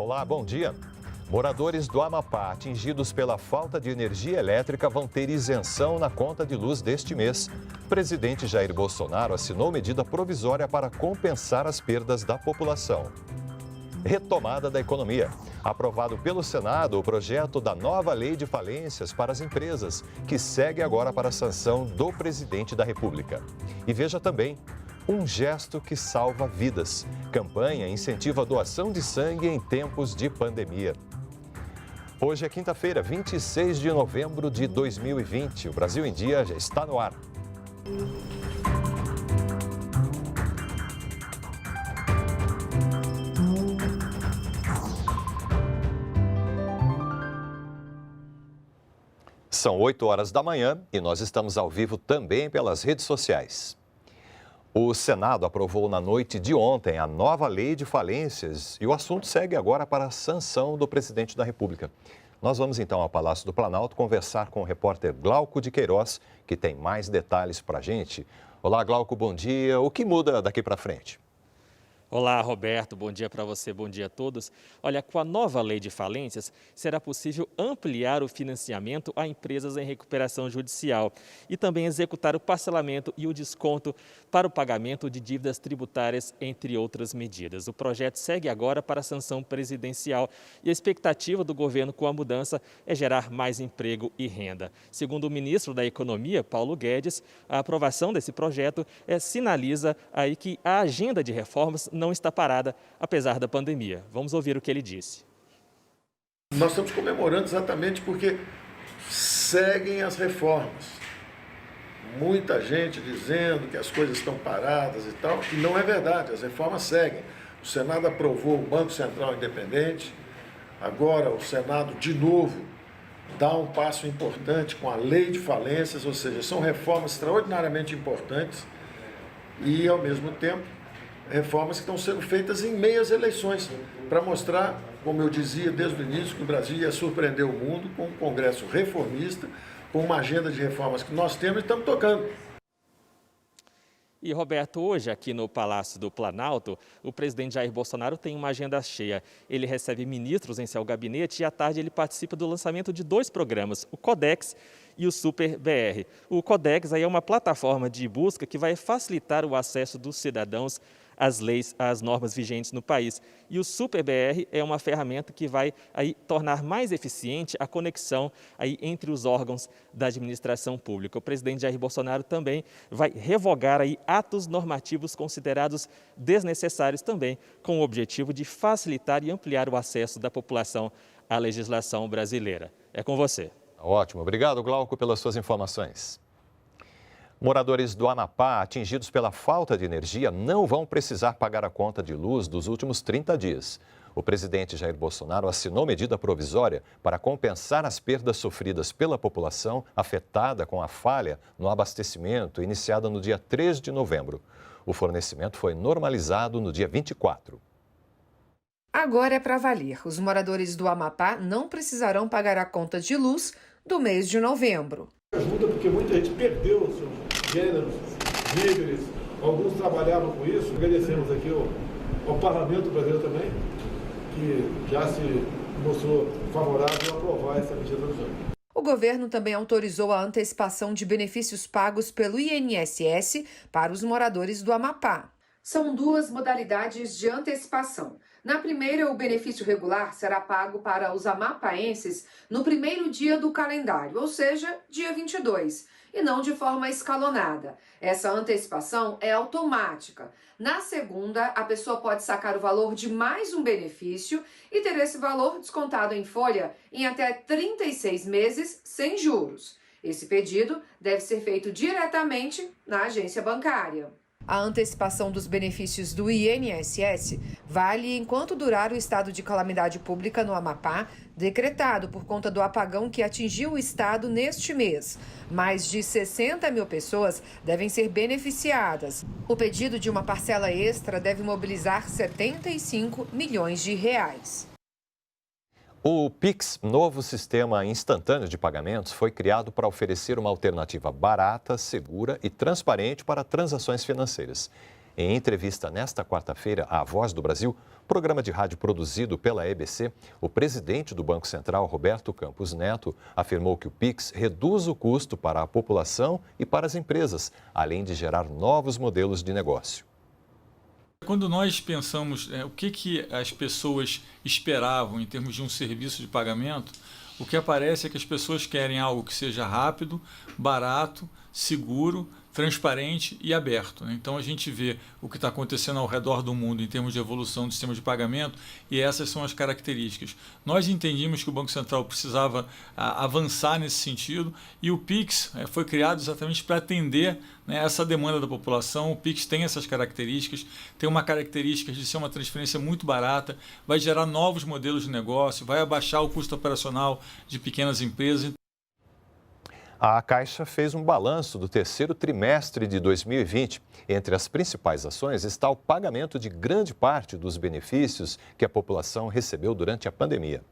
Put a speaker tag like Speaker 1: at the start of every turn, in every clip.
Speaker 1: Olá, bom dia. Moradores do Amapá atingidos pela falta de energia elétrica vão ter isenção na conta de luz deste mês. O presidente Jair Bolsonaro assinou medida provisória para compensar as perdas da população. Retomada da economia. Aprovado pelo Senado o projeto da nova lei de falências para as empresas, que segue agora para a sanção do presidente da República. E veja também, um gesto que salva vidas. Campanha incentiva a doação de sangue em tempos de pandemia. Hoje é quinta-feira, 26 de novembro de 2020. O Brasil em Dia já está no ar. São 8 horas da manhã e nós estamos ao vivo também pelas redes sociais. O Senado aprovou na noite de ontem a nova lei de falências e o assunto segue agora para a sanção do presidente da República. Nós vamos então ao Palácio do Planalto conversar com o repórter Glauco de Queiroz, que tem mais detalhes para a gente. Olá, Glauco, bom dia. O que muda daqui para frente?
Speaker 2: Olá, Roberto, bom dia para você, bom dia a todos. Olha, com a nova lei de falências, será possível ampliar o financiamento a empresas em recuperação judicial e também executar o parcelamento e o desconto para o pagamento de dívidas tributárias, entre outras medidas. O projeto segue agora para a sanção presidencial e a expectativa do governo com a mudança é gerar mais emprego e renda. Segundo o ministro da Economia, Paulo Guedes, a aprovação desse projeto sinaliza aí que a agenda de reformas não está parada, apesar da pandemia. Vamos ouvir o que ele disse.
Speaker 3: Nós estamos comemorando exatamente porque seguem as reformas. Muita gente dizendo que as coisas estão paradas e tal, e não é verdade, as reformas seguem. O Senado aprovou o Banco Central Independente, agora o Senado, de novo, dá um passo importante com a lei de falências, ou seja, são reformas extraordinariamente importantes e, ao mesmo tempo, reformas que estão sendo feitas em meias eleições, para mostrar, como eu dizia desde o início, que o Brasil ia surpreender o mundo com um Congresso reformista, com uma agenda de reformas que nós temos e estamos tocando.
Speaker 2: E, Roberto, hoje aqui no Palácio do Planalto, o presidente Jair Bolsonaro tem uma agenda cheia. Ele recebe ministros em seu gabinete e à tarde ele participa do lançamento de 2 programas, o Codex e o Super BR. O Codex aí é uma plataforma de busca que vai facilitar o acesso dos cidadãos às leis, às normas vigentes no país. E o Super BR é uma ferramenta que vai aí tornar mais eficiente a conexão aí entre os órgãos da administração pública. O presidente Jair Bolsonaro também vai revogar aí atos normativos considerados desnecessários também, com o objetivo de facilitar e ampliar o acesso da população à legislação brasileira. É com você.
Speaker 1: Ótimo. Obrigado, Glauco, pelas suas informações. Moradores do Amapá atingidos pela falta de energia não vão precisar pagar a conta de luz dos últimos 30 dias. O presidente Jair Bolsonaro assinou medida provisória para compensar as perdas sofridas pela população afetada com a falha no abastecimento iniciada no dia 3 de novembro. O fornecimento foi normalizado no dia 24.
Speaker 4: Agora é para valer. Os moradores do Amapá não precisarão pagar a conta de luz do mês de novembro.
Speaker 5: Ajuda porque muita gente perdeu os seus gêneros, víveres, alguns trabalhavam com isso. Agradecemos aqui ao Parlamento brasileiro também, que já se mostrou favorável a aprovar essa medida provisória.
Speaker 4: O governo também autorizou a antecipação de benefícios pagos pelo INSS para os moradores do Amapá. São 2 modalidades de antecipação. Na primeira, o benefício regular será pago para os amapaenses no primeiro dia do calendário, ou seja, dia 22, e não de forma escalonada. Essa antecipação é automática. Na segunda, a pessoa pode sacar o valor de mais um benefício e ter esse valor descontado em folha em até 36 meses sem juros. Esse pedido deve ser feito diretamente na agência bancária. A antecipação dos benefícios do INSS vale enquanto durar o estado de calamidade pública no Amapá, decretado por conta do apagão que atingiu o estado neste mês. Mais de 60 mil pessoas devem ser beneficiadas. O pedido de uma parcela extra deve mobilizar 75 milhões de reais.
Speaker 1: O Pix, novo sistema instantâneo de pagamentos, foi criado para oferecer uma alternativa barata, segura e transparente para transações financeiras. Em entrevista nesta quarta-feira à Voz do Brasil, programa de rádio produzido pela EBC, o presidente do Banco Central, Roberto Campos Neto, afirmou que o Pix reduz o custo para a população e para as empresas, além de gerar novos modelos de negócio.
Speaker 6: Quando nós pensamos o que as pessoas esperavam em termos de um serviço de pagamento, o que aparece é que as pessoas querem algo que seja rápido, barato, seguro, transparente e aberto. Então a gente vê o que está acontecendo ao redor do mundo em termos de evolução do sistema de pagamento e essas são as características. Nós entendimos que o Banco Central precisava avançar nesse sentido e o Pix foi criado exatamente para atender essa demanda da população. O Pix tem essas características, tem uma característica de ser uma transferência muito barata, vai gerar novos modelos de negócio, vai abaixar o custo operacional de pequenas empresas.
Speaker 1: A Caixa fez um balanço do terceiro trimestre de 2020. Entre as principais ações está o pagamento de grande parte dos benefícios que a população recebeu durante a pandemia.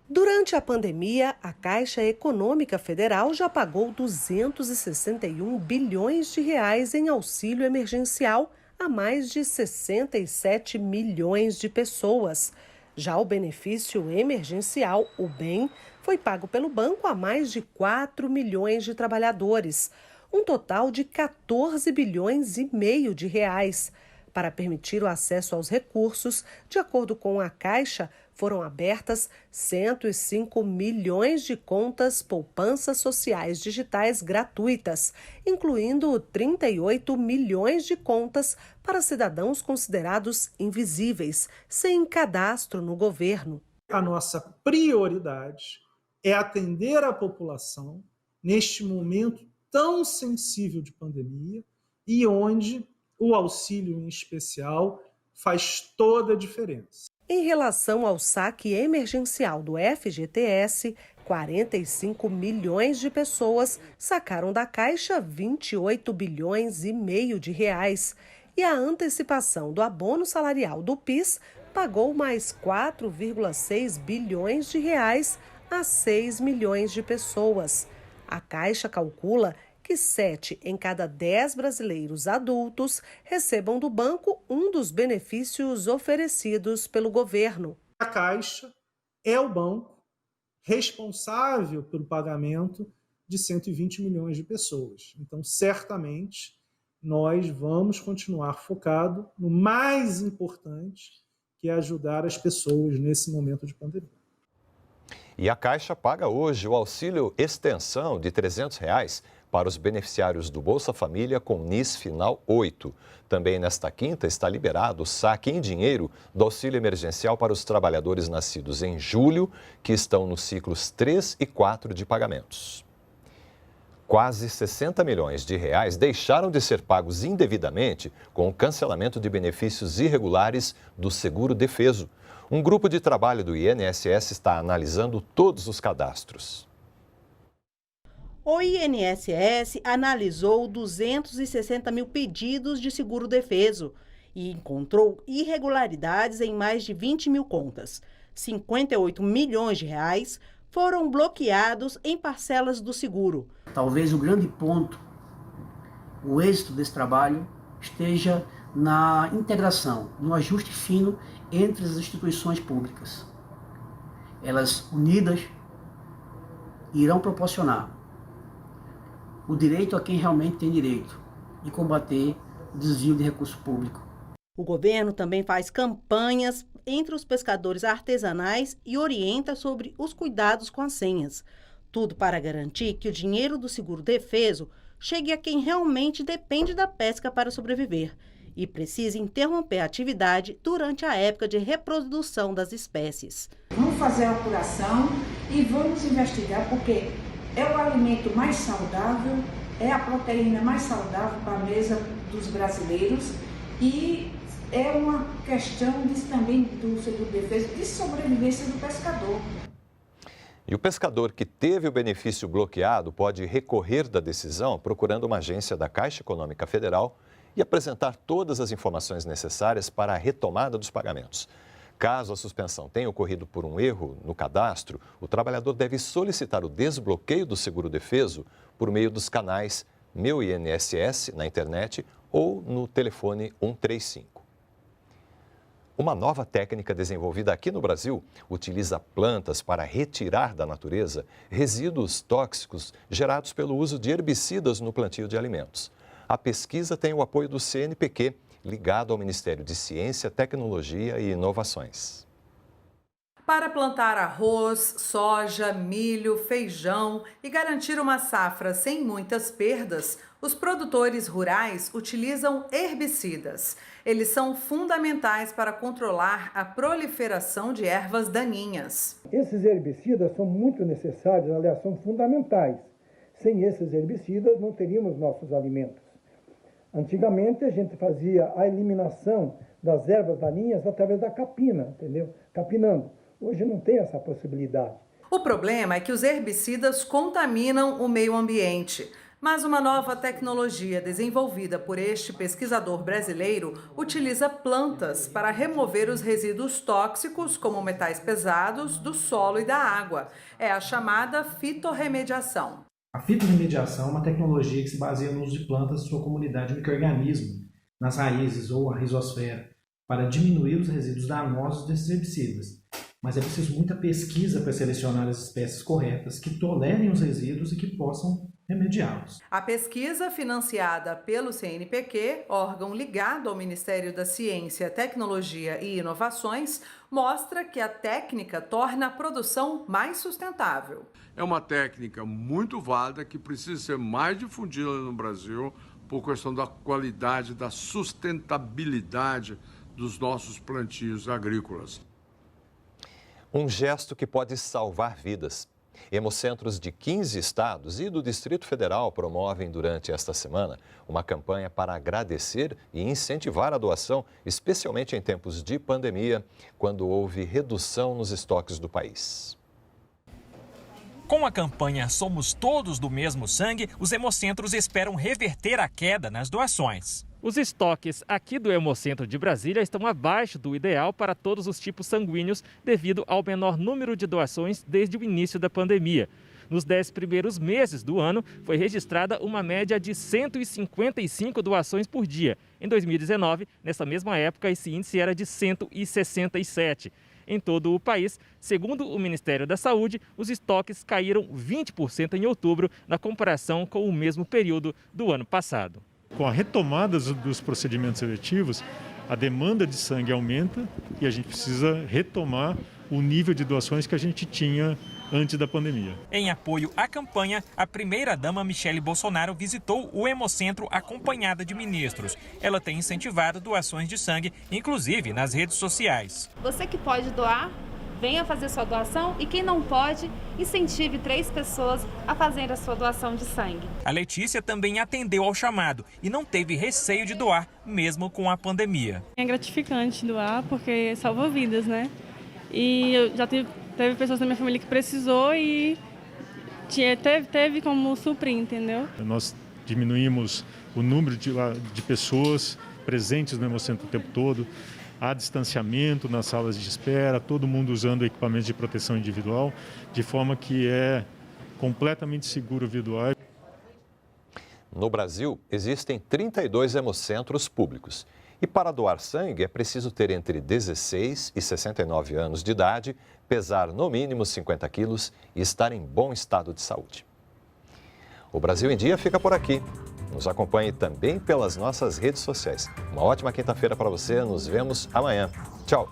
Speaker 7: Durante a pandemia, a Caixa Econômica Federal já pagou 261 bilhões de reais em auxílio emergencial a mais de 67 milhões de pessoas. Já o benefício emergencial, o BEM, foi pago pelo banco a mais de 4 milhões de trabalhadores, um total de 14 bilhões e meio de reais. Para permitir o acesso aos recursos, de acordo com a Caixa, foram abertas 105 milhões de contas poupanças sociais digitais gratuitas, incluindo 38 milhões de contas para cidadãos considerados invisíveis, sem cadastro no governo.
Speaker 8: A nossa prioridade é atender a população neste momento tão sensível de pandemia e onde o auxílio em especial faz toda a diferença.
Speaker 7: Em relação ao saque emergencial do FGTS, 45 milhões de pessoas sacaram da Caixa 28 bilhões e meio de reais. E a antecipação do abono salarial do PIS pagou mais 4,6 bilhões de reais a 6 milhões de pessoas. A Caixa calcula que 7 em cada 10 brasileiros adultos recebam do banco um dos benefícios oferecidos pelo governo.
Speaker 8: A Caixa é o banco responsável pelo pagamento de 120 milhões de pessoas. Então, certamente, nós vamos continuar focado no mais importante, que é ajudar as pessoas nesse momento de pandemia.
Speaker 1: E a Caixa paga hoje o auxílio extensão de R$ 300 para os beneficiários do Bolsa Família com NIS final 8. Também nesta quinta está liberado o saque em dinheiro do auxílio emergencial para os trabalhadores nascidos em julho, que estão nos ciclos 3 e 4 de pagamentos. Quase 60 milhões de reais deixaram de ser pagos indevidamente com o cancelamento de benefícios irregulares do seguro-defeso. Um grupo de trabalho do INSS está analisando todos os cadastros.
Speaker 9: O INSS analisou 260 mil pedidos de seguro-defeso e encontrou irregularidades em mais de 20 mil contas. 58 milhões de reais foram bloqueados em parcelas do seguro.
Speaker 10: Talvez o grande ponto, o êxito desse trabalho, esteja na integração, no ajuste fino entre as instituições públicas. Elas, unidas, irão proporcionar o direito a quem realmente tem direito e combater o desvio de recurso público.
Speaker 9: O governo também faz campanhas entre os pescadores artesanais e orienta sobre os cuidados com as senhas. Tudo para garantir que o dinheiro do seguro-defeso chegue a quem realmente depende da pesca para sobreviver e precisa interromper a atividade durante a época de reprodução das espécies.
Speaker 11: Vamos fazer a apuração e vamos investigar, porque é o alimento mais saudável, é a proteína mais saudável para a mesa dos brasileiros e é uma questão também do seguro-defeso de sobrevivência do pescador.
Speaker 1: E o pescador que teve o benefício bloqueado pode recorrer da decisão procurando uma agência da Caixa Econômica Federal e apresentar todas as informações necessárias para a retomada dos pagamentos. Caso a suspensão tenha ocorrido por um erro no cadastro, o trabalhador deve solicitar o desbloqueio do seguro-defeso por meio dos canais Meu INSS na internet ou no telefone 135. Uma nova técnica desenvolvida aqui no Brasil utiliza plantas para retirar da natureza resíduos tóxicos gerados pelo uso de herbicidas no plantio de alimentos. A pesquisa tem o apoio do CNPq, ligado ao Ministério de Ciência, Tecnologia e Inovações.
Speaker 12: Para plantar arroz, soja, milho, feijão e garantir uma safra sem muitas perdas, os produtores rurais utilizam herbicidas. Eles são fundamentais para controlar a proliferação de ervas daninhas.
Speaker 13: Esses herbicidas são muito necessários, aliás, são fundamentais. Sem esses herbicidas não teríamos nossos alimentos. Antigamente a gente fazia a eliminação das ervas daninhas através da capina, entendeu? Capinando. Hoje não tem essa possibilidade.
Speaker 12: O problema é que os herbicidas contaminam o meio ambiente. Mas uma nova tecnologia desenvolvida por este pesquisador brasileiro utiliza plantas para remover os resíduos tóxicos, como metais pesados, do solo e da água. É a chamada fitorremediação.
Speaker 14: A fitorremediação é uma tecnologia que se baseia no uso de plantas de sua comunidade de micro-organismos, nas raízes ou a rizosfera, para diminuir os resíduos danosos desses herbicidas. Mas é preciso muita pesquisa para selecionar as espécies corretas que tolerem os resíduos e que possam remediá-los.
Speaker 12: A pesquisa, financiada pelo CNPq, órgão ligado ao Ministério da Ciência, Tecnologia e Inovações, mostra que a técnica torna a produção mais sustentável.
Speaker 15: É uma técnica muito válida que precisa ser mais difundida no Brasil por questão da qualidade, da sustentabilidade dos nossos plantios agrícolas.
Speaker 1: Um gesto que pode salvar vidas. Hemocentros de 15 estados e do Distrito Federal promovem durante esta semana uma campanha para agradecer e incentivar a doação, especialmente em tempos de pandemia, quando houve redução nos estoques do país.
Speaker 16: Com a campanha Somos Todos do Mesmo Sangue, os hemocentros esperam reverter a queda nas doações.
Speaker 2: Os estoques aqui do Hemocentro de Brasília estão abaixo do ideal para todos os tipos sanguíneos devido ao menor número de doações desde o início da pandemia. Nos 10 primeiros meses do ano, foi registrada uma média de 155 doações por dia. Em 2019, nessa mesma época, esse índice era de 167. Em todo o país, segundo o Ministério da Saúde, os estoques caíram 20% em outubro, na comparação com o mesmo período do ano passado.
Speaker 17: Com a retomada dos procedimentos seletivos, a demanda de sangue aumenta e a gente precisa retomar o nível de doações que a gente tinha antes da pandemia.
Speaker 16: Em apoio à campanha, a primeira-dama Michele Bolsonaro visitou o Hemocentro acompanhada de ministros. Ela tem incentivado doações de sangue, inclusive nas redes sociais.
Speaker 18: Você que pode doar, venha fazer sua doação, e quem não pode, incentive 3 pessoas a fazer a sua doação de sangue.
Speaker 16: A Letícia também atendeu ao chamado e não teve receio de doar, mesmo com a pandemia.
Speaker 19: É gratificante doar porque salva vidas, né? E eu já teve pessoas da minha família que precisou e teve como suprir, entendeu?
Speaker 17: Nós diminuímos o número de pessoas presentes no Hemocentro o tempo todo. Há distanciamento nas salas de espera, todo mundo usando equipamentos de proteção individual, de forma que é completamente seguro doar.
Speaker 1: No Brasil, existem 32 hemocentros públicos. E para doar sangue é preciso ter entre 16 e 69 anos de idade, pesar no mínimo 50 quilos e estar em bom estado de saúde. O Brasil em Dia fica por aqui. Nos acompanhe também pelas nossas redes sociais. Uma ótima quinta-feira para você. Nos vemos amanhã. Tchau.